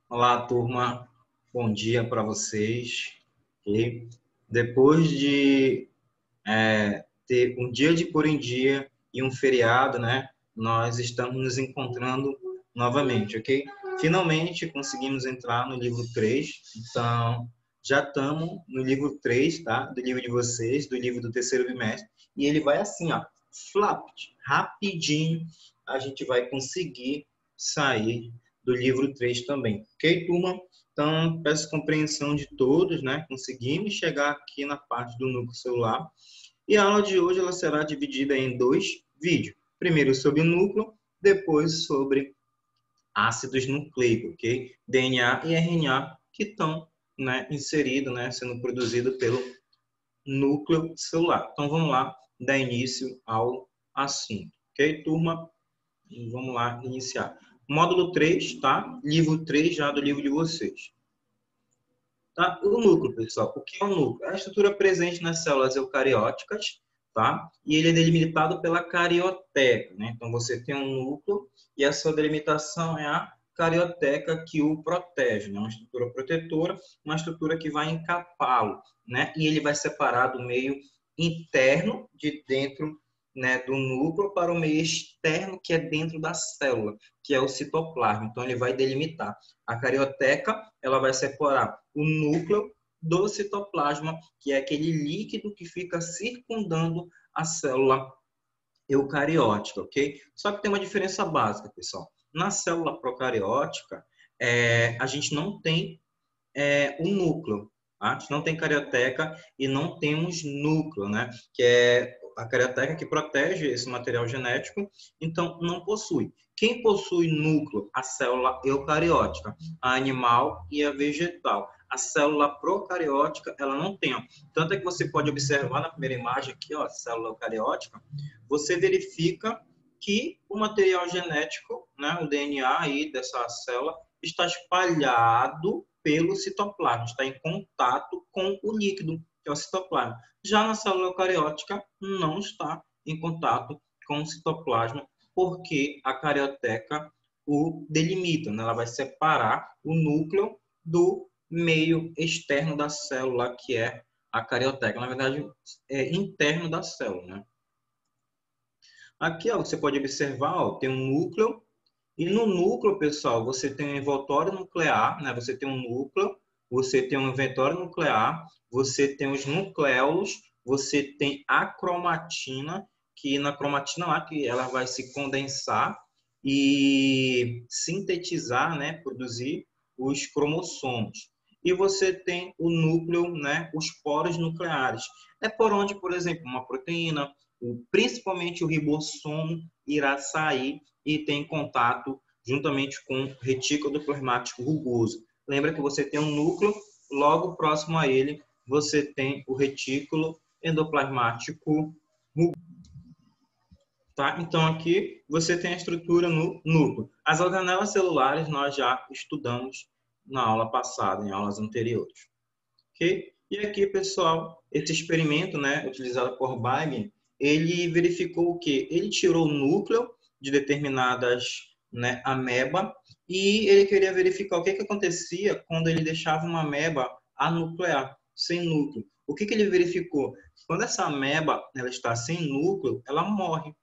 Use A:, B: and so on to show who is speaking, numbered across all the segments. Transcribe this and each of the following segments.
A: Olá, turma. Bom dia para vocês. Okay? Depois de ter um dia de por em dia e um feriado, né? Nós estamos nos encontrando novamente, ok? Finalmente conseguimos entrar no livro 3. Então, já estamos no livro 3, tá? Do livro de vocês, do livro do terceiro bimestre. E ele vai assim, ó, flap, rapidinho, a gente vai conseguir sair do livro 3 também. Ok, turma? Então, peço compreensão de todos, né? Conseguimos chegar aqui na parte do núcleo celular. E a aula de hoje ela será dividida em 2 vídeos. Primeiro sobre o núcleo, depois sobre ácidos nucleicos, ok? DNA e RNA que estão, né, inseridos, né, sendo produzidos pelo núcleo celular. Então, vamos lá dar início ao assunto. Ok, turma? Vamos lá iniciar. Módulo 3, tá? Livro 3 já do livro de vocês. Tá? O núcleo, pessoal. O que é o núcleo? É a estrutura presente nas células eucarióticas, tá? E ele é delimitado pela carioteca, né? Então, você tem um núcleo e a sua delimitação é a carioteca que o protege, né? Uma estrutura protetora, uma estrutura que vai encapá-lo, né? E ele vai separar do meio interno de dentro, né, do núcleo para o meio externo, que é dentro da célula, que é o citoplasma. Então, ele vai delimitar. A carioteca, ela vai separar o núcleo do citoplasma, que é aquele líquido que fica circundando a célula eucariótica, ok? Só que tem uma diferença básica, pessoal. Na célula procariótica, a gente não tem o núcleo, tá? A gente não tem carioteca e não temos núcleo, né? Que é a carioteca que protege esse material genético, então não possui. Quem possui núcleo? A célula eucariótica, a animal e a vegetal. A célula procariótica, ela não tem. Ó. Tanto é que você pode observar na primeira imagem aqui, ó, a célula eucariótica, você verifica que o material genético, né, o DNA aí dessa célula, está espalhado pelo citoplasma, está em contato com o líquido, que é o citoplasma. Já na célula eucariótica, não está em contato com o citoplasma, porque a carioteca o delimita, né? Ela vai separar o núcleo do meio externo da célula, que é a carioteca. Na verdade, é interno da célula, né? Aqui, ó, você pode observar, ó, tem um núcleo. E no núcleo, pessoal, você tem um envoltório nuclear, né? Você tem um núcleo, você tem um envoltório nuclear, você tem os nucléolos, você tem a cromatina, que na cromatina lá que ela vai se condensar e sintetizar, né? Produzir os cromossomos. E você tem o núcleo, né? Os poros nucleares. É por onde, por exemplo, uma proteína, principalmente o ribossomo, irá sair e tem contato juntamente com o retículo plasmático rugoso. Lembra que você tem um núcleo, logo próximo a ele você tem o retículo endoplasmático rugoso. Tá? Então, aqui você tem a estrutura no núcleo. As organelas celulares nós já estudamos na aula passada, em aulas anteriores. Okay? E aqui, pessoal, esse experimento, né, utilizado por Wegener, ele verificou o quê? Ele tirou o núcleo de determinadas, né, ameba e ele queria verificar o que acontecia quando ele deixava uma ameba anuclear, sem núcleo. O que ele verificou? Quando essa ameba ela está sem núcleo, ela morre.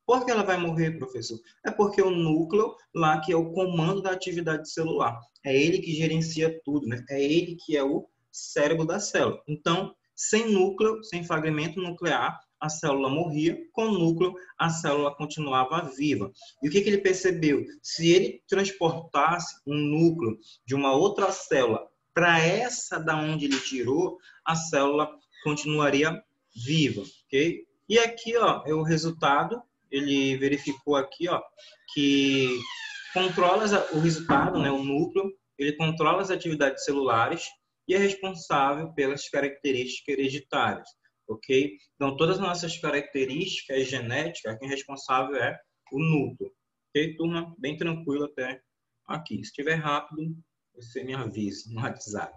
A: Por que ela vai morrer, professor? É porque o núcleo lá que é o comando da atividade celular. É ele que gerencia tudo, né? É ele que é o cérebro da célula. Então, sem núcleo, sem fragmento nuclear, a célula morria. Com núcleo, a célula continuava viva. E o que ele percebeu? Se ele transportasse um núcleo de uma outra célula para essa da onde ele tirou, a célula continuaria viva, ok? E aqui, ó, é o resultado. Ele verificou aqui, ó, que controla o resultado, né, o núcleo, ele controla as atividades celulares e é responsável pelas características hereditárias, ok? Então, todas as nossas características genéticas, quem é responsável é o núcleo, ok, turma? Bem tranquilo até aqui. Se estiver rápido, você me avisa no WhatsApp.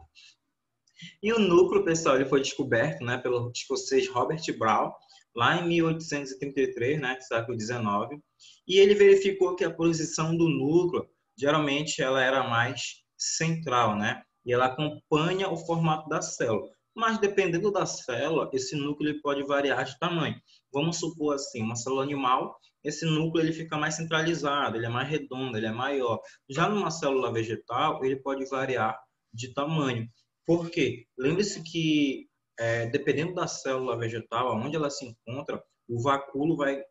A: E o núcleo, pessoal, ele foi descoberto, pelo escocês Robert Brown, lá em 1833, século XIX. E ele verificou que a posição do núcleo, geralmente, ela era mais central, né? E ela acompanha o formato da célula. Mas, dependendo da célula, esse núcleo ele pode variar de tamanho. Vamos supor assim, uma célula animal, esse núcleo ele fica mais centralizado, ele é mais redondo, ele é maior. Já numa célula vegetal, ele pode variar de tamanho. Por quê? Lembre-se que, dependendo da célula vegetal, onde ela se encontra, o vacúolo vai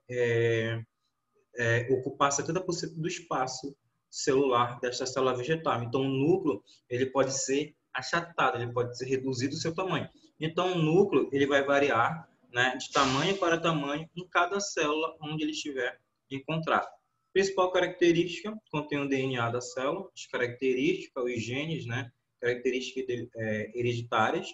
A: ocupar 70% do espaço celular desta célula vegetal. Então, o núcleo ele pode ser achatado, ele pode ser reduzido o seu tamanho. Então, o núcleo ele vai variar, né, de tamanho para tamanho em cada célula onde ele estiver encontrado. Principal característica, contém o DNA da célula, as características, os genes, né, características hereditárias,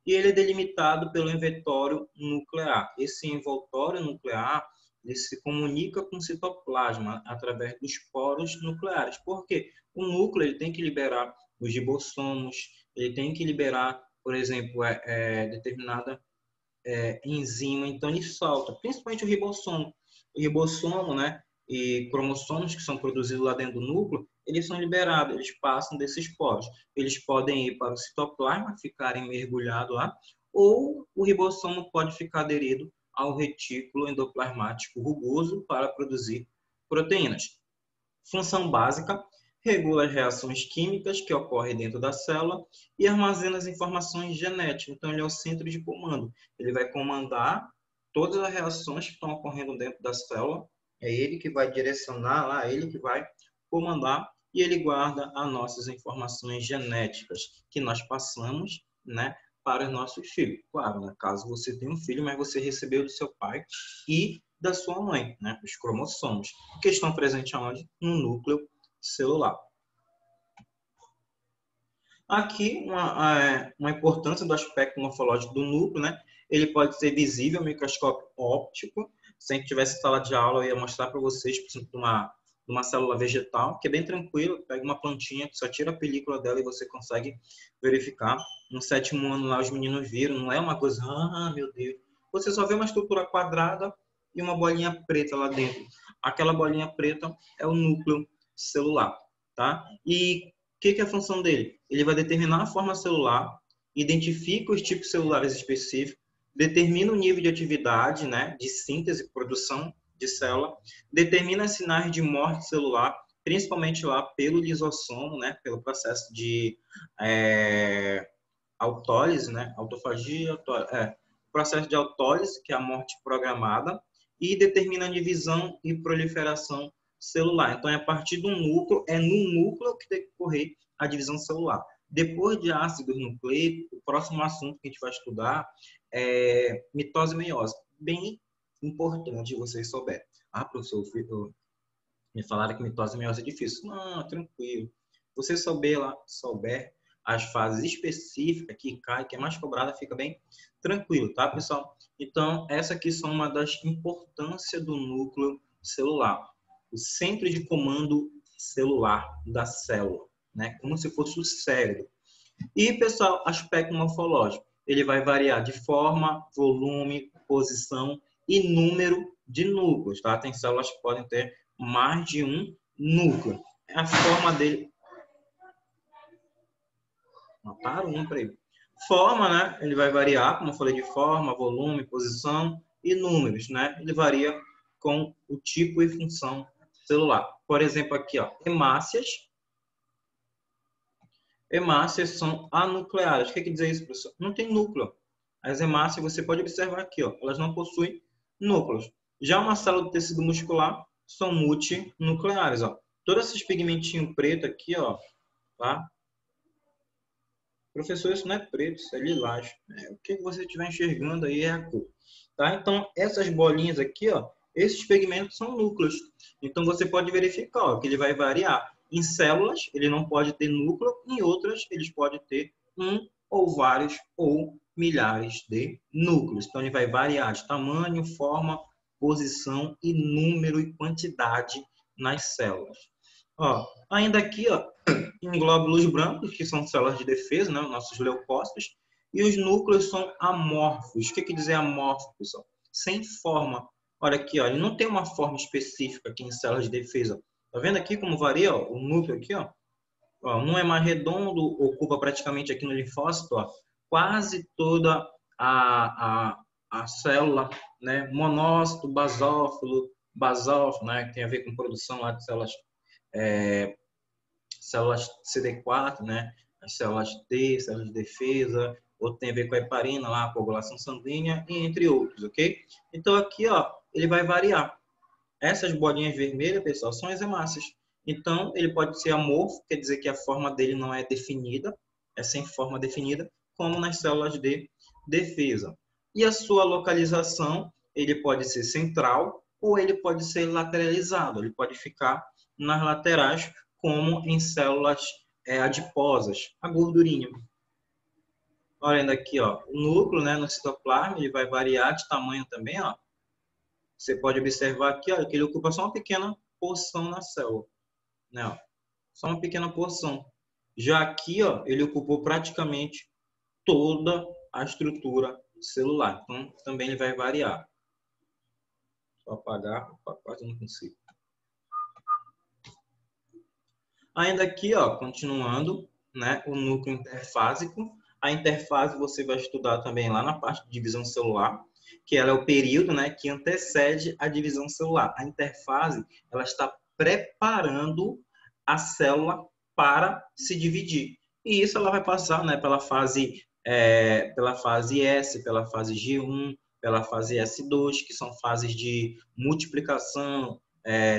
A: e ele é delimitado pelo envoltório nuclear. Esse envoltório nuclear ele se comunica com o citoplasma através dos poros nucleares. Por quê? O núcleo ele tem que liberar os ribossomos, ele tem que liberar, por exemplo, determinada enzima, então ele solta, principalmente o ribossomo. O ribossomo, né, e cromossomos que são produzidos lá dentro do núcleo, eles são liberados, eles passam desses poros. Eles podem ir para o citoplasma, ficarem mergulhados lá, ou o ribossomo pode ficar aderido ao retículo endoplasmático rugoso para produzir proteínas. Função básica: regula as reações químicas que ocorrem dentro da célula e armazena as informações genéticas. Então, ele é o centro de comando. Ele vai comandar todas as reações que estão ocorrendo dentro da célula. É ele que vai direcionar lá, é ele que vai comandar e ele guarda as nossas informações genéticas que nós passamos, né, para os nossos filhos. Claro, né, caso você tenha um filho, mas você recebeu do seu pai e da sua mãe, né, os cromossomos, que estão presentes aonde? No núcleo celular. Aqui, uma importância do aspecto morfológico do núcleo, né? Ele pode ser visível ao microscópio óptico. Se a gente tivesse sala de aula, eu ia mostrar para vocês, por exemplo, de uma célula vegetal, que é bem tranquilo, pega uma plantinha, que só tira a película dela e você consegue verificar. No 7º ano lá, os meninos viram, não é uma coisa, meu Deus. Você só vê uma estrutura quadrada e uma bolinha preta lá dentro. Aquela bolinha preta é o núcleo celular, tá? E o que é a função dele? Ele vai determinar a forma celular, identifica os tipos celulares específicos, determina o nível de atividade, né, de síntese e produção de célula, determina sinais de morte celular, principalmente lá pelo lisossomo, né, pelo processo de autólise, né, autofagia, processo de autólise, que é a morte programada, e determina a divisão e proliferação celular. Então, é a partir do núcleo, é no núcleo que tem que ocorrer a divisão celular. Depois de ácidos nucleicos, o próximo assunto que a gente vai estudar é mitose e meiose. Bem importante vocês souberem. Professor, me falaram que mitose e meiose é difícil. Não, tranquilo. Você souber as fases específicas que cai, que é mais cobrada, fica bem tranquilo, tá, pessoal? Então, essa aqui são uma das importâncias do núcleo celular. O centro de comando celular da célula, né? Como se fosse o cérebro. E, pessoal, aspecto morfológico. Ele vai variar de forma, volume, posição e número de núcleos, tá? Tem células que podem ter mais de um núcleo. A forma dele... Mataram um para ele. Forma, né? Ele vai variar, como eu falei, de forma, volume, posição e números, né? Ele varia com o tipo e função celular. Por exemplo, aqui, ó, hemácias. Hemácias são anucleadas. O que quer dizer isso, professor? Não tem núcleo. As hemácias, você pode observar aqui, ó, elas não possuem núcleos. Já uma célula do tecido muscular são multinucleares, ó. Todos esses pigmentinhos preto aqui, ó, tá? Professor, isso não é preto, isso é lilás. O que você estiver enxergando aí é a cor. Tá? Então, essas bolinhas aqui, ó, esses pigmentos são núcleos. Então, você pode verificar ó, que ele vai variar. Em células, ele não pode ter núcleo, em outras, eles podem ter um ou vários ou milhares de núcleos. Então, ele vai variar de tamanho, forma, posição e número e quantidade nas células. Ó, ainda aqui, ó, em glóbulos brancos, que são células de defesa, né, nossos leucócitos, e os núcleos são amorfos. O que quer dizer amorfo, pessoal? Sem forma. Olha aqui, ó, ele não tem uma forma específica aqui em células de defesa. Tá vendo aqui como varia, ó, o núcleo aqui, ó? Ó, um é mais redondo, ocupa praticamente aqui no linfócito, ó, quase toda a célula, né? Monócito, basófilo, né? Que tem a ver com produção lá de células CD4, né? As células T, células de defesa, ou tem a ver com a heparina lá, a coagulação sanguínea, e entre outros, ok? Então aqui, ó, ele vai variar. Essas bolinhas vermelhas, pessoal, são as hemácias. Então, ele pode ser amorfo, quer dizer que a forma dele não é definida, é sem forma definida, como nas células de defesa. E a sua localização, ele pode ser central ou ele pode ser lateralizado, ele pode ficar nas laterais, como em células adiposas, a gordurinha. Olha aqui, ó, o núcleo, né, no citoplasma, ele vai variar de tamanho também, ó. Você pode observar aqui, ó, que ele ocupa só uma pequena porção na célula, né? Ó, só uma pequena porção. Já aqui, ó, ele ocupou praticamente toda a estrutura celular. Então, também ele vai variar. Só apagar, quase não consigo. Ainda aqui, ó, continuando, né, o núcleo interfásico. A interfase você vai estudar também lá na parte de divisão celular, que ela é o período, né, que antecede a divisão celular. A interfase, ela está preparando a célula para se dividir. E isso ela vai passar, né, pela fase S, pela fase G1, pela fase S2, que são fases de multiplicação,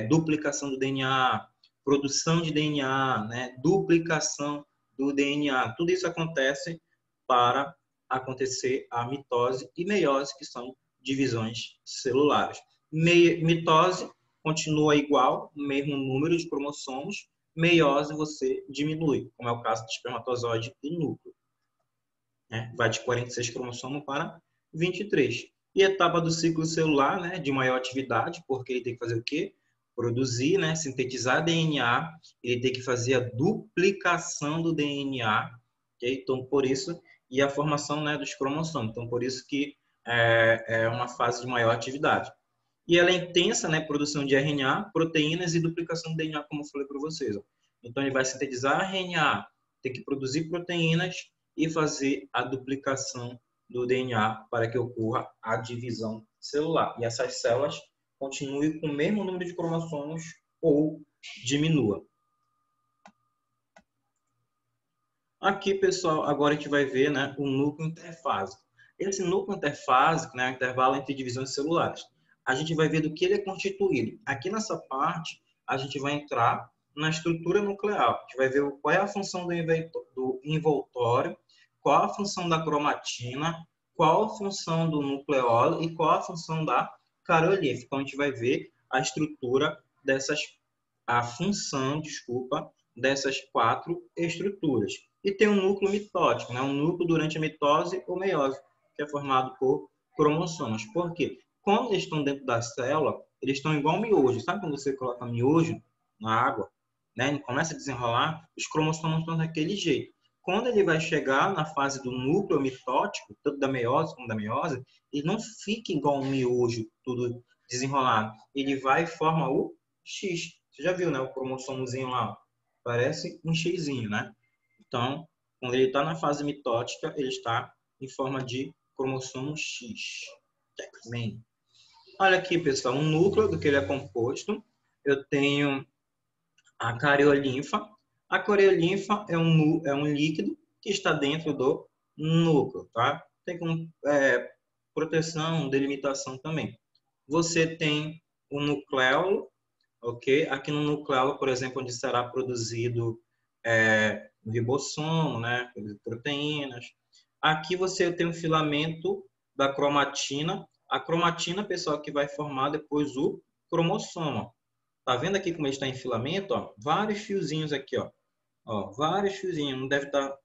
A: duplicação do DNA, produção de DNA, né, duplicação do DNA. Tudo isso acontece para acontecer a mitose e meiose, que são divisões celulares. Mitose continua igual, o mesmo número de cromossomos. Meiose você diminui, como é o caso de espermatozoide e núcleo. Vai de 46 cromossomos para 23. E etapa do ciclo celular, né, de maior atividade, porque ele tem que fazer o quê? Produzir, né, sintetizar DNA, ele tem que fazer a duplicação do DNA, okay? Então, por isso, e a formação, né, dos cromossomos. Então, por isso que é uma fase de maior atividade. E ela é intensa, né, produção de RNA, proteínas e duplicação do DNA, como eu falei para vocês. Ó. Então, ele vai sintetizar RNA, tem que produzir proteínas e fazer a duplicação do DNA para que ocorra a divisão celular. E essas células continuem com o mesmo número de cromossomos ou diminua. Aqui, pessoal, agora a gente vai ver, né, o núcleo interfásico. Esse núcleo interfásico, né, é o intervalo entre divisões celulares. A gente vai ver do que ele é constituído. Aqui nessa parte, a gente vai entrar na estrutura nuclear. A gente vai ver qual é a função do envoltório, qual a função da cromatina, qual a função do nucleolo e qual a função da cariolinfa. Então, a gente vai ver a estrutura a função, dessas 4 estruturas. E tem um núcleo mitótico, né? Um núcleo durante a mitose ou meiose, que é formado por cromossomos. Por quê? Quando eles estão dentro da célula, eles estão igual miojo. Sabe quando você coloca miojo na água, né? Ele começa a desenrolar, os cromossomos estão daquele jeito. Quando ele vai chegar na fase do núcleo mitótico, tanto da meiose como da meiose, ele não fica igual um miojo, tudo desenrolado. Ele vai e forma o X. Você já viu, né? O cromossomozinho lá, parece um xizinho, né? Então, quando ele está na fase mitótica, ele está em forma de cromossomo X. X-Men. Olha aqui, pessoal, um núcleo do que ele é composto. Eu tenho a cariolinfa. A cariolinfa é um líquido que está dentro do núcleo, tá? Tem proteção, delimitação também. Você tem o nucleolo, ok? Aqui no nucleolo, por exemplo, onde será produzido o ribossomo, né? Proteínas. Aqui você tem um filamento da cromatina. A cromatina, pessoal, que vai formar depois o cromossomo. Tá vendo aqui como ele está em filamento? Ó? Vários fiozinhos aqui, ó. Vários fiozinhos. Não deve estar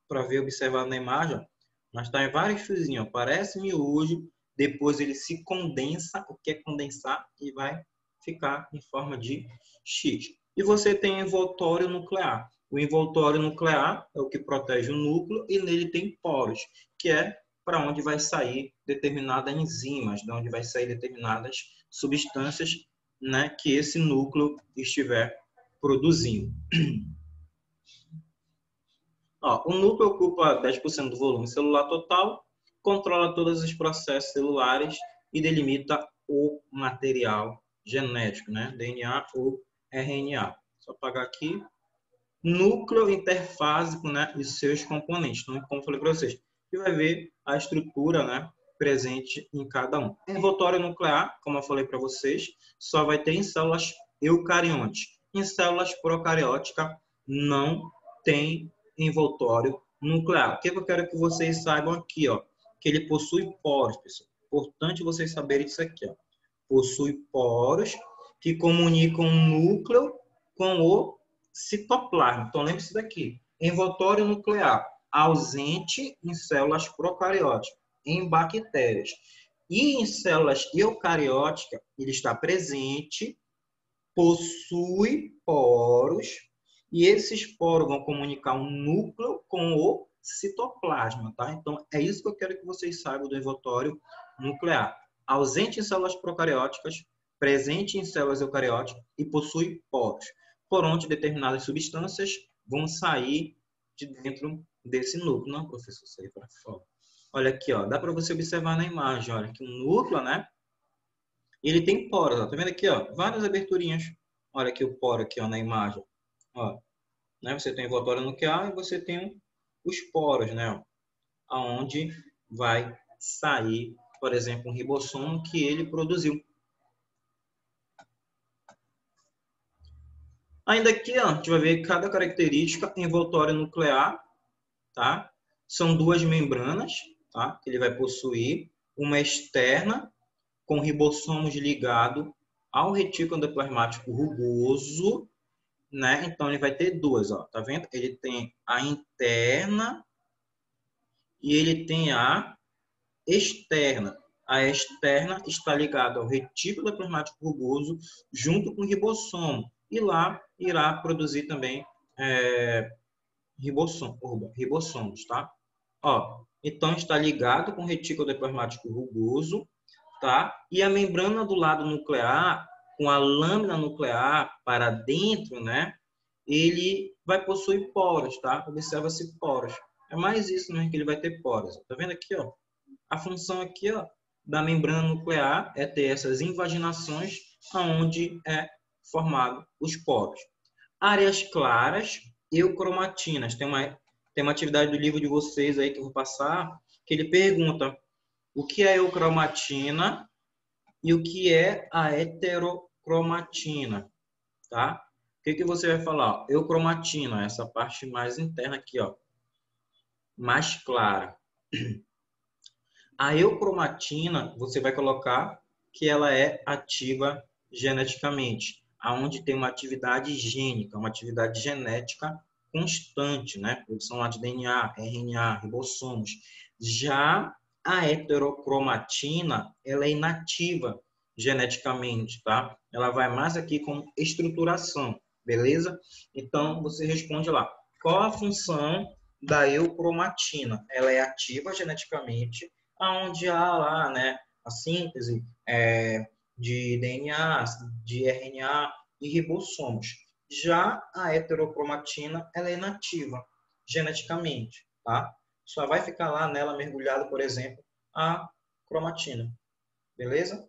A: para ver observado na imagem, ó. Mas está em vários fiozinhos. Ó. Parece miojo. Depois ele se condensa, o que é condensar, e vai ficar em forma de X. E você tem envoltório nuclear. O envoltório nuclear é o que protege o núcleo e nele tem poros, que é para onde vai sair determinadas enzimas, de onde vai sair determinadas substâncias, né, que esse núcleo estiver produzindo. Ó, o núcleo ocupa 10% do volume celular total, controla todos os processos celulares e delimita o material genético, né? DNA ou RNA. Só apagar aqui. Núcleo interfásico, né? E seus componentes. Então, como eu falei para vocês, você vai ver a estrutura, né, presente em cada um. Envoltório nuclear, como eu falei para vocês, só vai ter em células eucariontes. Em células procarióticas, não tem envoltório nuclear. O que eu quero que vocês saibam aqui, ó, que ele possui poros, pessoal. Importante vocês saberem isso aqui, ó. Possui poros que comunicam o núcleo com o citoplasma. Então, lembre-se daqui. Envoltório nuclear ausente em células procarióticas, em bactérias. E em células eucarióticas, ele está presente, possui poros, e esses poros vão comunicar um núcleo com o citoplasma, tá? Então, é isso que eu quero que vocês saibam do envoltório nuclear. Ausente em células procarióticas, presente em células eucarióticas e possui poros, por onde determinadas substâncias vão sair de dentro desse núcleo. Não, professor, sair para fora. Olha aqui, ó, dá para você observar na imagem, olha, que o núcleo, né? Ele tem poros, ó, tá vendo aqui, ó, várias aberturinhas. Olha aqui o poro aqui, ó, na imagem. Ó, né? Você tem envoltório nuclear e você tem os poros, né? Aonde vai sair, por exemplo, um ribossomo que ele produziu. Ainda aqui, ó, a gente vai ver cada característica envoltório nuclear, tá? São duas membranas, tá? Que ele vai possuir, uma externa com ribossomos ligados ao retículo endoplasmático rugoso, né? Então ele vai ter duas, ó, tá vendo? Ele tem a interna e ele tem a externa. A externa está ligada ao retículo endoplasmático rugoso junto com o ribossomo e lá irá produzir também ribossomos, tá? Ó, então está ligado com o retículo endoplasmático rugoso, tá? E a membrana do lado nuclear, com a lâmina nuclear para dentro, né? Ele vai possuir poros, tá? Observa-se poros. É mais isso, né? Que ele vai ter poros. Tá vendo aqui, ó? A função aqui, ó, da membrana nuclear é ter essas invaginações aonde é formado os poros. Áreas claras, eucromatinas. Tem uma atividade do livro de vocês aí que eu vou passar, que ele pergunta o que é eucromatina e o que é a heterocromatina, tá? O que você vai falar? Eucromatina, essa parte mais interna aqui, ó, mais clara. A eucromatina, você vai colocar que ela é ativa geneticamente, aonde tem uma atividade gênica, uma atividade genética constante, né? Produção lá de DNA, RNA, ribossomos. Já a heterocromatina, ela é inativa geneticamente, tá? Ela vai mais aqui com estruturação, beleza? Então, você responde lá. Qual a função da eucromatina? Ela é ativa geneticamente, onde há lá, né, a síntese de DNA, de RNA e ribossomos. Já a heterocromatina, ela é inativa geneticamente, tá? Só vai ficar lá nela mergulhado, por exemplo, a cromatina, beleza?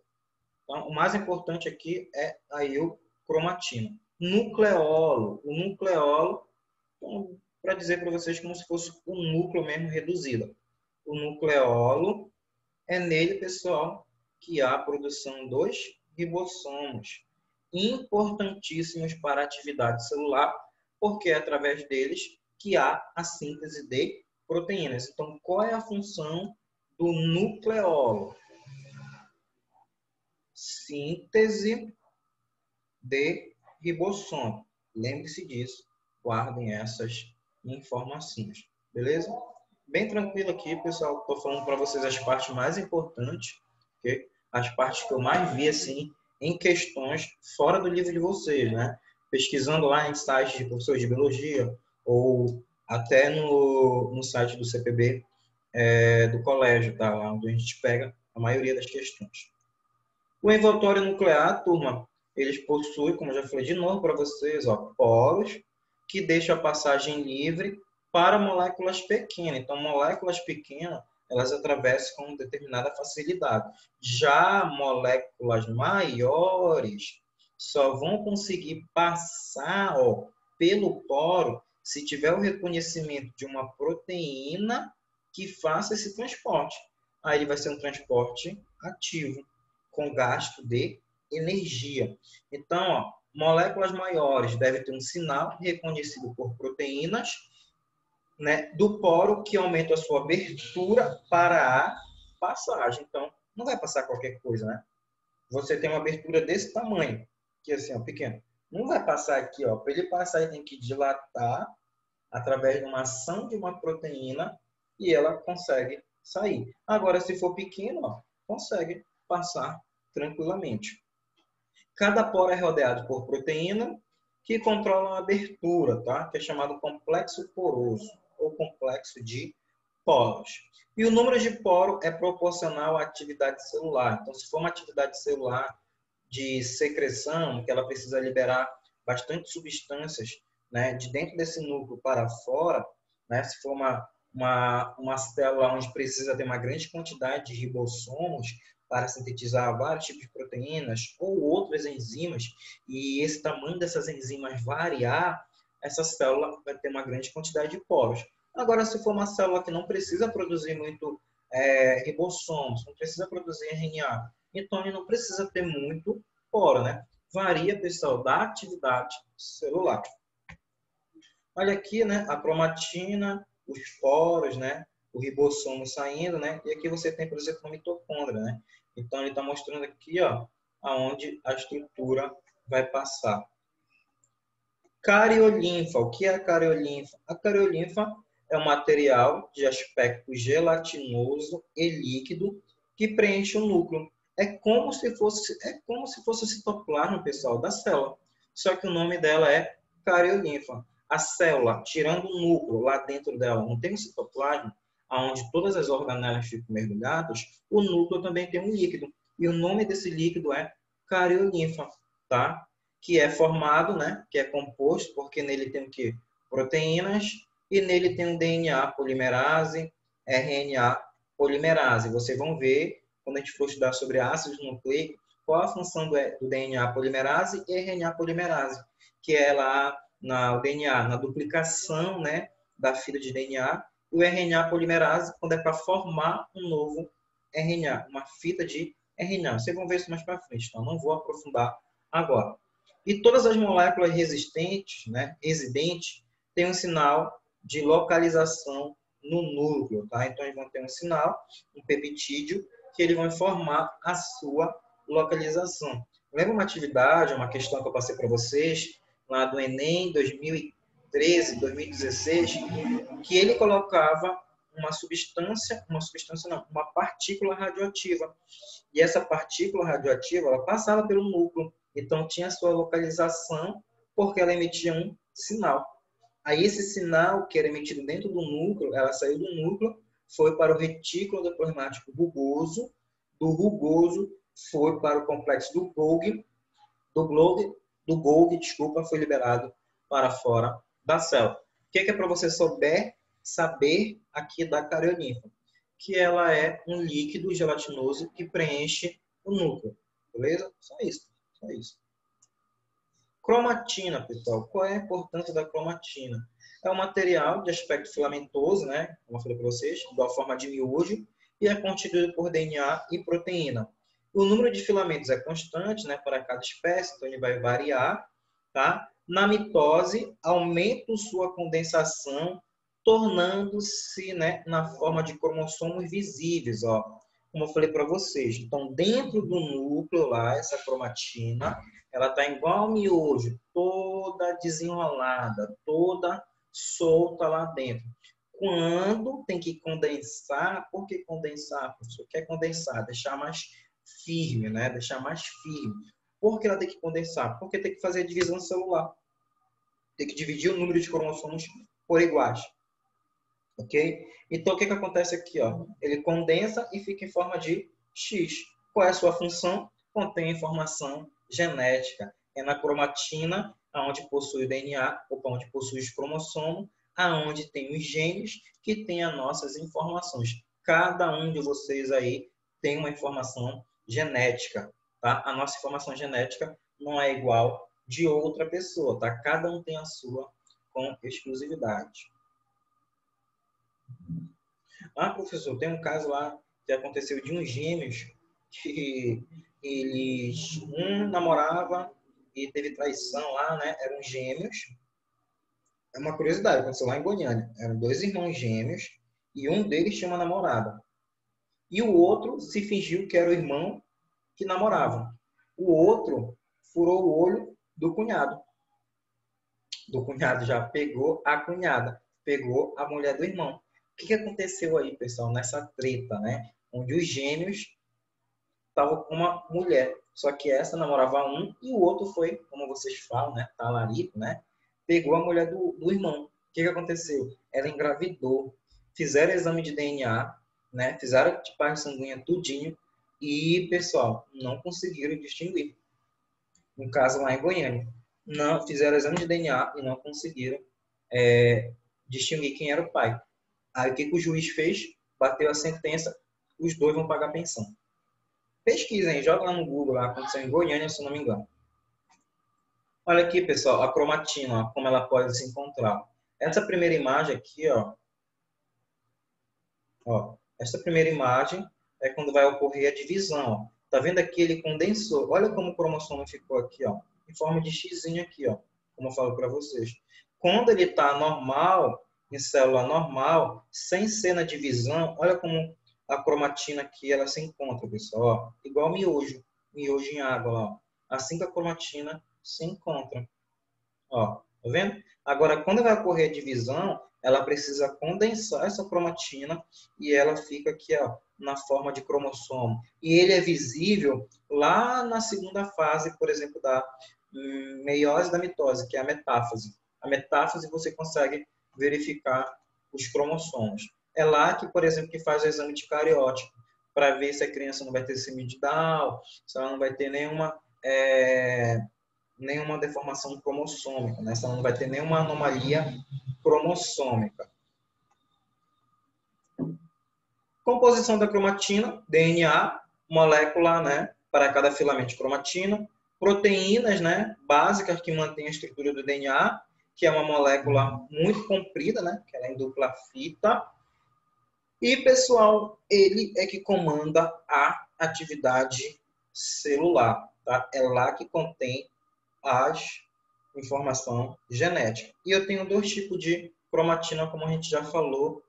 A: Então, o mais importante aqui é a eucromatina. Nucleolo. O nucleolo, então, para dizer para vocês como se fosse um núcleo mesmo reduzido. O nucleolo é nele, pessoal, que há a produção dos ribossomos, importantíssimos para a atividade celular, porque é através deles que há a síntese de proteínas. Então, qual é a função do nucleolo? Síntese de ribossomo. Lembre-se disso, guardem essas informações, beleza? Bem tranquilo aqui, pessoal. Estou falando para vocês as partes mais importantes, okay? As partes que eu mais vi assim em questões fora do livro de vocês, né? Pesquisando lá em sites de professores de biologia ou até no site do CPB, do colégio, tá? Lá onde a gente pega a maioria das questões. O envoltório nuclear, turma, eles possuem, como eu já falei de novo para vocês, ó, poros que deixam a passagem livre para moléculas pequenas. Então, moléculas pequenas, elas atravessam com determinada facilidade. Já moléculas maiores só vão conseguir passar, ó, pelo poro se tiver o reconhecimento de uma proteína que faça esse transporte. Aí vai ser um transporte ativo, com gasto de energia. Então, ó, moléculas maiores devem ter um sinal reconhecido por proteínas, né, do poro que aumenta a sua abertura para a passagem. Então, não vai passar qualquer coisa, né? Você tem uma abertura desse tamanho, que é assim, ó, pequeno. Não vai passar aqui, ó. Para ele passar, ele tem que dilatar através de uma ação de uma proteína e ela consegue sair. Agora, se for pequeno, ó, consegue passar tranquilamente. Cada poro é rodeado por proteína que controlam a abertura, tá? Que é chamado complexo poroso ou complexo de poros. E o número de poro é proporcional à atividade celular. Então, se for uma atividade celular de secreção, que ela precisa liberar bastante substâncias, né, de dentro desse núcleo para fora, né, se for uma célula onde precisa ter uma grande quantidade de ribossomos para sintetizar vários tipos de proteínas ou outras enzimas, e esse tamanho dessas enzimas variar, essa célula vai ter uma grande quantidade de poros. Agora, se for uma célula que não precisa produzir muito ribossomos, não precisa produzir RNA, então ele não precisa ter muito poro, né? Varia, pessoal, da atividade celular. Olha aqui, né? A cromatina, os poros, né? O ribossomo saindo, né? E aqui você tem, por exemplo, a mitocôndria, né? Então ele está mostrando aqui, ó, aonde a estrutura vai passar. Cariolinfa. O que é a cariolinfa? A cariolinfa é um material de aspecto gelatinoso e líquido que preenche o núcleo. É como se fosse o citoplasma, pessoal, da célula. Só que o nome dela é cariolinfa. A célula, tirando o núcleo, lá dentro dela não tem um citoplasma, onde todas as organelas ficam mergulhadas, o núcleo também tem um líquido. E o nome desse líquido é cariolinfa, tá? Que é formado, né? Que é composto, porque nele tem o quê? Proteínas, e nele tem um DNA polimerase, RNA polimerase. Vocês vão ver, quando a gente for estudar sobre ácidos nucleicos, qual a função do DNA polimerase e RNA polimerase, que é lá o DNA, na duplicação, né, da fila de DNA, e o RNA polimerase, quando é para formar um novo RNA, uma fita de RNA. Vocês vão ver isso mais para frente, então não vou aprofundar agora. E todas as moléculas resistentes, né, residentes, têm um sinal de localização no núcleo, tá? Então, eles vão ter um sinal, um peptídeo, que eles vão informar a sua localização. Lembra uma atividade, uma questão que eu passei para vocês, lá do Enem 2013, 2016, que ele colocava uma partícula radioativa. E essa partícula radioativa, ela passava pelo núcleo. Então, tinha a sua localização, porque ela emitia um sinal. Aí, esse sinal, que era emitido dentro do núcleo, ela saiu do núcleo, foi para o retículo endoplasmático rugoso, do rugoso foi para o complexo do Golgi, do Golgi, foi liberado para fora da célula. O que é para você saber aqui da cariolinfa? Que ela é um líquido gelatinoso que preenche o núcleo. Beleza? Só isso. Só isso. Cromatina, pessoal. Qual é a importância da cromatina? É um material de aspecto filamentoso, né? Como eu falei para vocês, da forma de miojo, e é constituído por DNA e proteína. O número de filamentos é constante, né, para cada espécie, então ele vai variar, tá? Na mitose, aumenta sua condensação, tornando-se, né, na forma de cromossomos visíveis, ó. Como eu falei para vocês. Então, dentro do núcleo lá, essa cromatina, ela está igual ao miojo, toda desenrolada, toda solta lá dentro. Quando tem que condensar, por que condensar? Professor, quer condensar? Deixar mais firme, né? Deixar mais firme. Por que ela tem que condensar? Porque tem que fazer a divisão celular. Tem que dividir o número de cromossomos por iguais. Ok? Então, o que acontece aqui? Ó? Ele condensa e fica em forma de X. Qual é a sua função? Contém informação genética. É na cromatina, onde possui o DNA, ou onde possui os cromossomos, aonde tem os genes que tem as nossas informações. Cada um de vocês aí tem uma informação genética. Tá? A nossa informação genética não é igual de outra pessoa. Tá? Cada um tem a sua com exclusividade. Ah, professor, tem um caso lá que aconteceu de uns gêmeos que um namorava e teve traição lá, né? Eram gêmeos. É uma curiosidade, aconteceu lá em Goiânia. Eram dois irmãos gêmeos e um deles tinha uma namorada. E o outro se fingiu que era o irmão que namorava. O outro furou o olho do cunhado. Do cunhado já pegou a cunhada, pegou a mulher do irmão. O que aconteceu aí, pessoal, nessa treta, né? Onde os gêmeos estavam com uma mulher, só que essa namorava um e o outro foi, como vocês falam, né? Talarico, né? Pegou a mulher do irmão. O que aconteceu? Ela engravidou, fizeram exame de DNA, né? Fizeram tipagem sanguínea tudinho e, pessoal, não conseguiram distinguir. Um caso lá em Goiânia. Não, fizeram exame de DNA e não conseguiram distinguir quem era o pai. Aí o que o juiz fez? Bateu a sentença, os dois vão pagar pensão. Pesquisem, joga lá no Google, lá, aconteceu em Goiânia, se eu não me engano. Olha aqui, pessoal, a cromatina, ó, como ela pode se encontrar. Essa primeira imagem aqui, essa primeira imagem é quando vai ocorrer a divisão. Ó. Tá vendo aqui? Ele condensou. Olha como o cromossomo ficou aqui, ó, em forma de xizinho aqui, ó, como eu falo para vocês. Quando ele está normal, em célula normal, sem ser na divisão, olha como a cromatina aqui ela se encontra, pessoal. Ó, igual miojo em água. Ó. Assim que a cromatina se encontra. Ó, tá vendo? Agora, quando vai ocorrer a divisão, ela precisa condensar essa cromatina e ela fica aqui, ó, na forma de cromossomo. E ele é visível lá na segunda fase, por exemplo, da meiose da mitose, que é a metáfase. A metáfase você consegue verificar os cromossomos. É lá que, por exemplo, que faz o exame de cariótipo, para ver se a criança não vai ter síndrome de Down, se ela não vai ter nenhuma deformação cromossômica, né? Então não vai ter nenhuma anomalia cromossômica. Composição da cromatina, DNA, molécula, né, para cada filamento de cromatina, proteínas, né, básicas que mantêm a estrutura do DNA, que é uma molécula muito comprida, né, que ela é em dupla fita. E, pessoal, ele é que comanda a atividade celular, tá? É lá que contém as informação genética. E eu tenho dois tipos de cromatina, como a gente já falou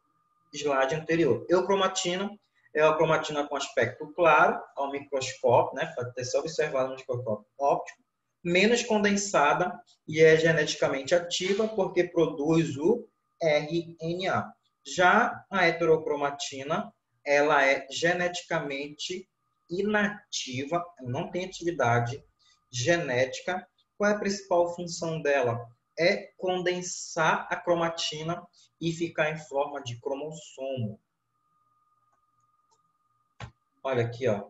A: no slide anterior. Eucromatina é a cromatina com aspecto claro, ao microscópio, né? Pode ter só observado no microscópio óptico, menos condensada e é geneticamente ativa porque produz o RNA. Já a heterocromatina, ela é geneticamente inativa, não tem atividade genética. Qual é a principal função dela? É condensar a cromatina e ficar em forma de cromossomo. Olha aqui, ó,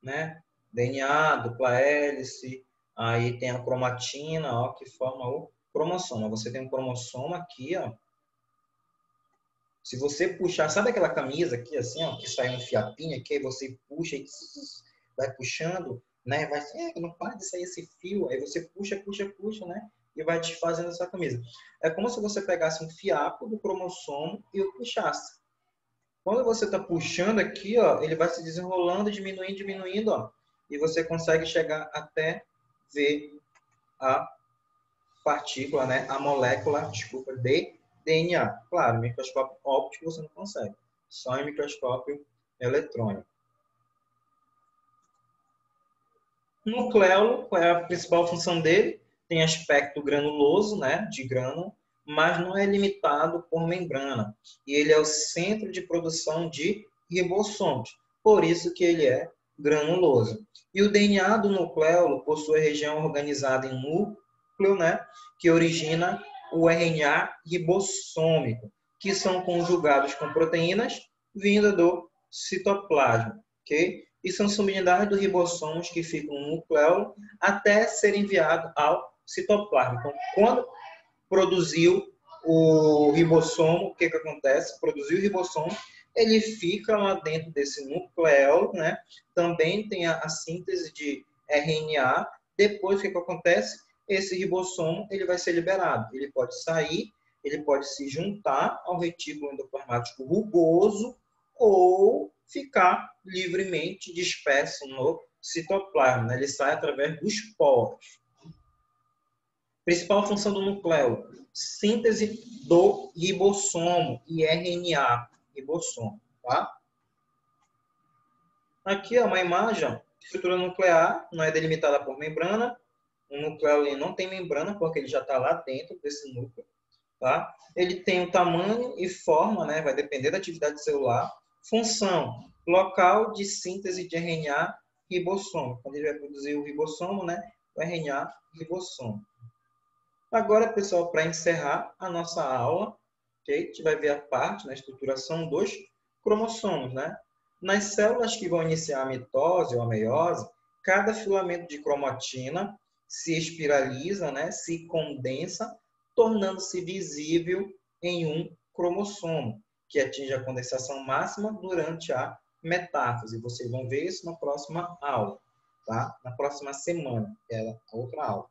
A: né? DNA, dupla hélice, aí tem a cromatina, ó, que forma o cromossomo. Você tem um cromossomo aqui, ó. Se você puxar, sabe aquela camisa aqui, assim, ó, que sai um fiapinho aqui, aí você puxa e vai puxando, né? Vai, não para de sair esse fio, aí você puxa, né? E vai desfazendo essa camisa. É como se você pegasse um fiapo do cromossomo e o puxasse. Quando você está puxando aqui, ó, ele vai se desenrolando, diminuindo, ó, e você consegue chegar até ver a partícula, né, a molécula, desculpa, de DNA. Claro, em microscópio óptico você não consegue, só em microscópio eletrônico. O nucleolo, qual é a principal função dele? Tem aspecto granuloso, né, de grânulo, mas não é limitado por membrana. E ele é o centro de produção de ribossomos, por isso que ele é granuloso. E o DNA do nucleolo possui região organizada em núcleo, né, que origina o RNA ribossômico. que são conjugados com proteínas vindas do citoplasma, ok? E são subunidades dos ribossomos que ficam no nucleolo até ser enviado ao citoplasma. Então, quando produziu o ribossomo, o que acontece? Produziu o ribossomo, ele fica lá dentro desse nucleolo, né? Também tem a síntese de RNA. Depois, o que acontece? Esse ribossomo ele vai ser liberado. Ele pode sair, ele pode se juntar ao retículo endoplasmático rugoso ou ficar livremente disperso no citoplasma, né? Ele sai através dos poros. Principal função do núcleo: síntese do ribossomo e RNA, ribossomo, tá? Aqui é uma imagem, estrutura nuclear, não é delimitada por membrana. O núcleo ele não tem membrana, porque ele já está lá dentro desse núcleo, tá? Ele tem o tamanho e forma, né? Vai depender da atividade celular. Função: local de síntese de RNA ribossomo. Quando ele vai produzir o ribossomo, né? O RNA ribossomo. Agora, pessoal, para encerrar a nossa aula, okay? A gente vai ver a parte na estruturação dos cromossomos, né? Nas células que vão iniciar a mitose ou a meiose, cada filamento de cromatina se espiraliza, né? Se condensa, tornando-se visível em um cromossomo, que atinge a condensação máxima durante a metáfase. Vocês vão ver isso na próxima aula, tá? Na próxima semana, que é a outra aula.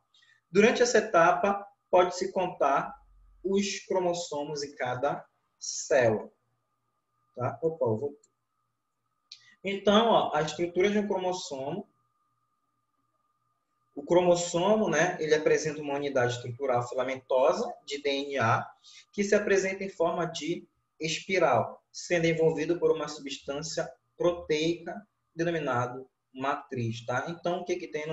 A: Durante essa etapa, pode-se contar os cromossomos em cada célula. Tá? Opa, eu vou... Então, ó, a estrutura de um cromossomo. O cromossomo, né, ele apresenta uma unidade estrutural filamentosa de DNA que se apresenta em forma de espiral, sendo envolvido por uma substância proteica denominada matriz. Tá? Então, o que tem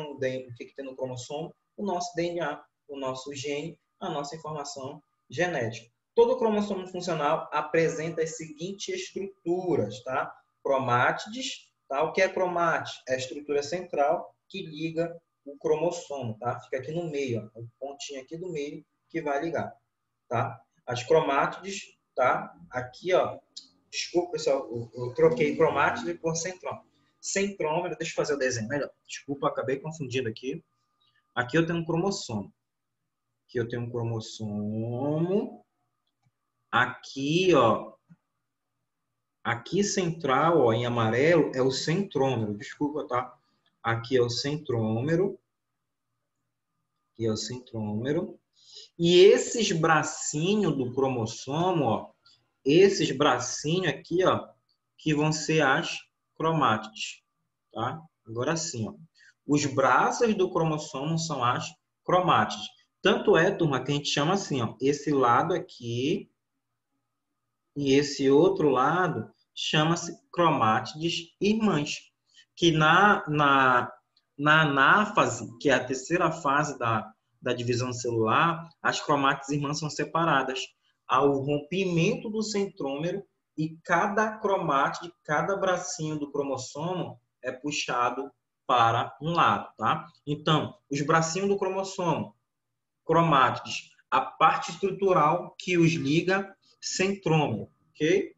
A: no cromossomo? O nosso DNA, o nosso gene, a nossa informação genética. Todo cromossomo funcional apresenta as seguintes estruturas, tá? Cromátides, tá? O que é cromátide? É a estrutura central que liga o cromossomo, tá? Fica aqui no meio, ó, o pontinho aqui do meio que vai ligar, tá? As cromátides, tá? Aqui, ó, desculpa, pessoal, eu troquei cromátide por centrômero. Centrômero, deixa eu fazer o desenho melhor. Desculpa, acabei confundindo aqui. Aqui eu tenho um cromossomo. Aqui eu tenho um cromossomo. Aqui, ó, aqui central, ó, em amarelo, é o centrômero. Desculpa, tá? Aqui é o centrômero. Aqui é o centrômero. E esses bracinhos do cromossomo, ó, esses bracinhos aqui, ó, que vão ser as cromátides, tá? Agora sim, ó. Os braços do cromossomo são as cromátides. Tanto é, turma, que a gente chama assim, ó, esse lado aqui e esse outro lado chama-se cromátides irmãs, que na anáfase, que é a terceira fase da divisão celular, as cromátides irmãs são separadas ao rompimento do centrômero e cada cromátide, cada bracinho do cromossomo é puxado para um lado, tá? Então, os bracinhos do cromossomo, cromátides, a parte estrutural que os liga, centrômero, ok?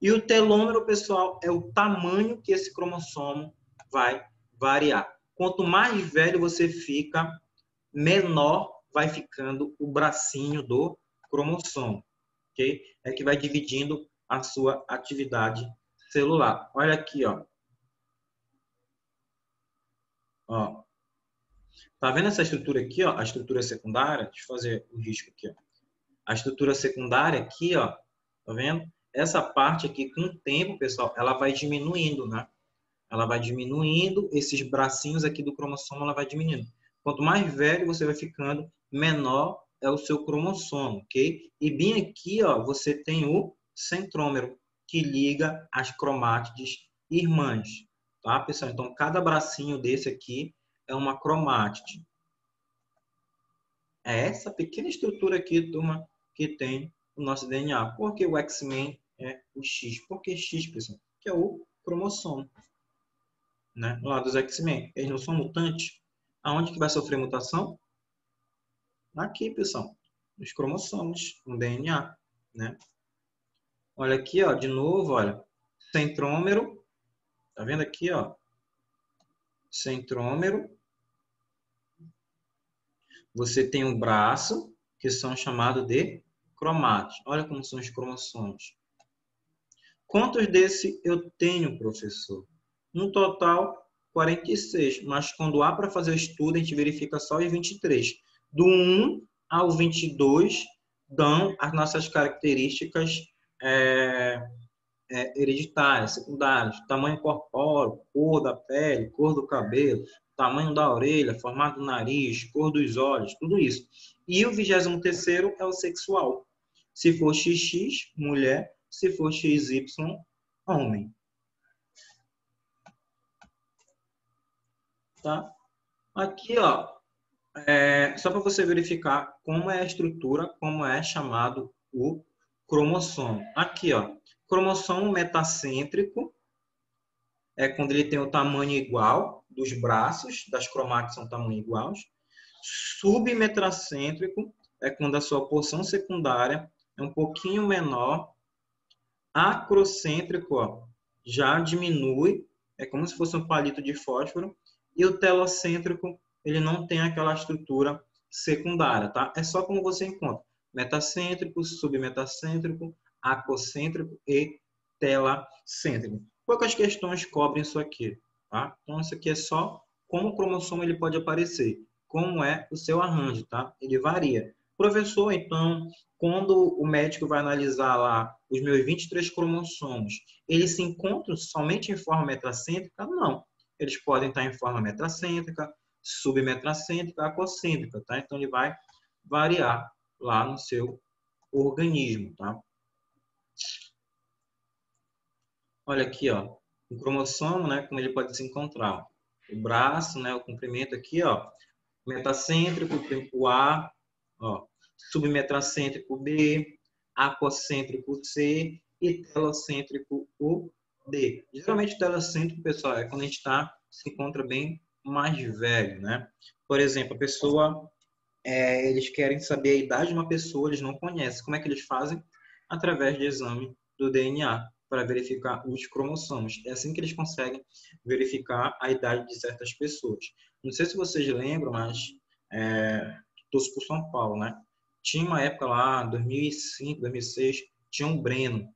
A: E o telômero, pessoal, é o tamanho que esse cromossomo vai variar. Quanto mais velho você fica, menor vai ficando o bracinho do cromossomo, ok? É que vai dividindo a sua atividade celular. Olha aqui, ó. Ó. Tá vendo essa estrutura aqui, ó? A estrutura secundária. Deixa eu fazer o risco aqui, ó. A estrutura secundária aqui, ó. Tá vendo? Essa parte aqui, com o tempo, pessoal, ela vai diminuindo, né? Ela vai diminuindo, esses bracinhos aqui do cromossomo, ela vai diminuindo. Quanto mais velho você vai ficando, menor é o seu cromossomo, ok? E bem aqui, ó, você tem o centrômero, que liga as cromátides irmãs, tá, pessoal? Então, cada bracinho desse aqui é uma cromátide. É essa pequena estrutura aqui, turma, que tem o nosso DNA. Por que o X-Men é o X? Por que X, pessoal? Que é o cromossomo, né? Lá dos X-Men. Eles não são mutantes. Aonde que vai sofrer mutação? Aqui, pessoal. Nos cromossomos, no DNA, né? Olha aqui, ó, de novo, olha. Centrômero. Tá vendo aqui, ó? Centrômero. Você tem um braço, que são chamados de cromátidos. Olha como são os cromossomos. Quantos desse eu tenho, professor? No total, 46. Mas quando há para fazer o estudo, a gente verifica só os 23. Do 1 ao 22 dão as nossas características hereditárias, secundárias. Tamanho corpóreo, cor da pele, cor do cabelo, tamanho da orelha, formato do nariz, cor dos olhos, tudo isso. E o 23º é o sexual. Se for XX, mulher. Se for XY, homem. Tá? Aqui, ó, só para você verificar como é a estrutura, como é chamado o cromossomo. Aqui, ó, cromossomo metacêntrico é quando ele tem o tamanho igual dos braços, das cromátides são tamanho iguais. Submetracêntrico é quando a sua porção secundária é um pouquinho menor. Acrocêntrico, ó, já diminui, é como se fosse um palito de fósforo. E o telocêntrico, ele não tem aquela estrutura secundária, tá? É só como você encontra. Metacêntrico, submetacêntrico, acocêntrico e telacêntrico. Poucas questões cobrem isso aqui, tá? Então, isso aqui é só como o cromossomo ele pode aparecer, como é o seu arranjo, tá? Ele varia. Professor, então, quando o médico vai analisar lá os meus 23 cromossomos, eles se encontram somente em forma metracêntrica? Não. Eles podem estar em forma metracêntrica, submetracêntrica, acocêntrica, tá? Então, ele vai variar lá no seu organismo, tá? Olha aqui, ó, o cromossomo, né, como ele pode se encontrar. O braço, né, o comprimento aqui, ó, metacêntrico, o A, ó, submetracêntrico B, acocêntrico C e telocêntrico o D. Geralmente, telocêntrico, pessoal, é quando a gente se encontra bem mais velho, né? Por exemplo, a pessoa, eles querem saber a idade de uma pessoa, eles não conhecem. Como é que eles fazem? Através de exame do DNA, para verificar os cromossomos. É assim que eles conseguem verificar a idade de certas pessoas. Não sei se vocês lembram, mas torço por São Paulo, né? Tinha uma época lá, 2005, 2006, tinha um Breno,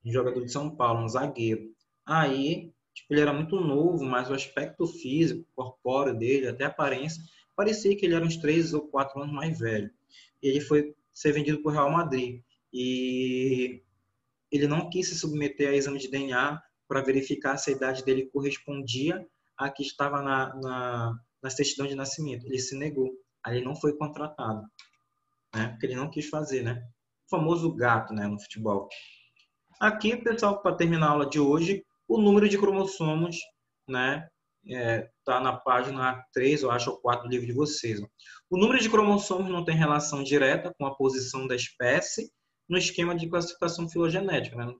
A: um jogador de São Paulo, um zagueiro. Aí, tipo, ele era muito novo, mas o aspecto físico, corpóreo dele, até a aparência, parecia que ele era uns 3 ou 4 anos mais velho. E ele foi ser vendido para o Real Madrid. E ele não quis se submeter a exame de DNA para verificar se a idade dele correspondia à que estava na certidão de nascimento. Ele se negou. Aí ele não foi contratado, né? Porque ele não quis fazer, né? O famoso gato, né, no futebol. Aqui, pessoal, para terminar a aula de hoje, o número de cromossomos, né, tá na página 3, eu acho, ou 4 do livro de vocês. Ó. O número de cromossomos não tem relação direta com a posição da espécie no esquema de classificação filogenética, né?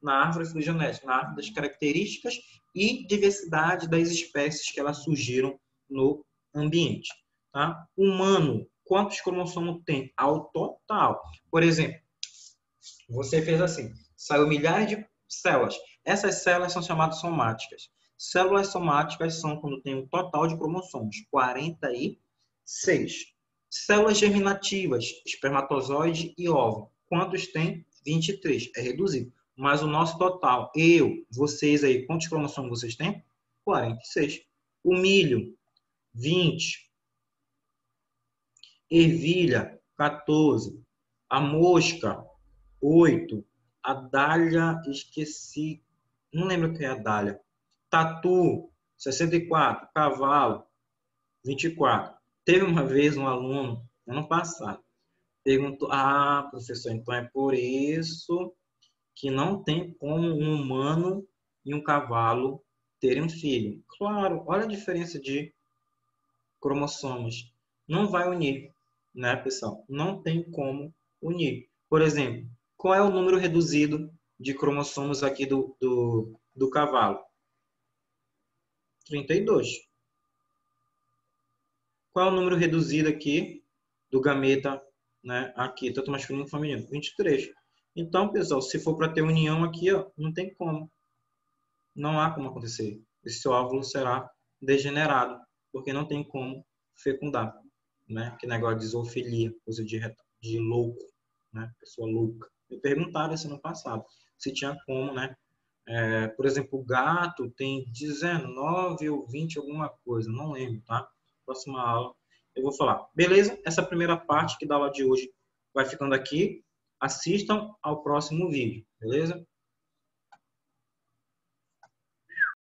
A: Na árvore filogenética, na árvore das características e diversidade das espécies que elas surgiram no ambiente. Tá? Humano, quantos cromossomos tem? Ao total. Por exemplo, você fez assim, saiu milhares de células. Essas células são chamadas somáticas. Células somáticas são quando tem um total de cromossomos, 46. Células germinativas, espermatozoide e óvulo. Quantos tem? 23. É reduzido. Mas o nosso total, vocês aí, quantos cromossomos vocês têm? 46. O milho, 20. Ervilha, 14. A mosca, 8. A dália, esqueci. Não lembro o que é a dália. Tatu, 64. Cavalo, 24. Teve uma vez um aluno, ano passado, perguntou: ah, professor, então é por isso que não tem como um humano e um cavalo terem um filho. Claro, olha a diferença de cromossomos. Não vai unir, né, pessoal? Não tem como unir. Por exemplo, qual é o número reduzido de cromossomos aqui do cavalo? 32. Qual é o número reduzido aqui do gameta, né, aqui, tanto masculino como feminino? 23. Então, pessoal, se for para ter união aqui, ó, não tem como. Não há como acontecer. Esse seu óvulo será degenerado, porque não tem como fecundar, né? Que negócio de zoofilia, coisa de louco, né? Pessoa louca. Me perguntaram isso no passado, se tinha como, né? Por exemplo, o gato tem 19 ou 20 alguma coisa, não lembro, tá? Próxima aula eu vou falar. Beleza? Essa primeira parte que da aula de hoje vai ficando aqui. Assistam ao próximo vídeo, beleza?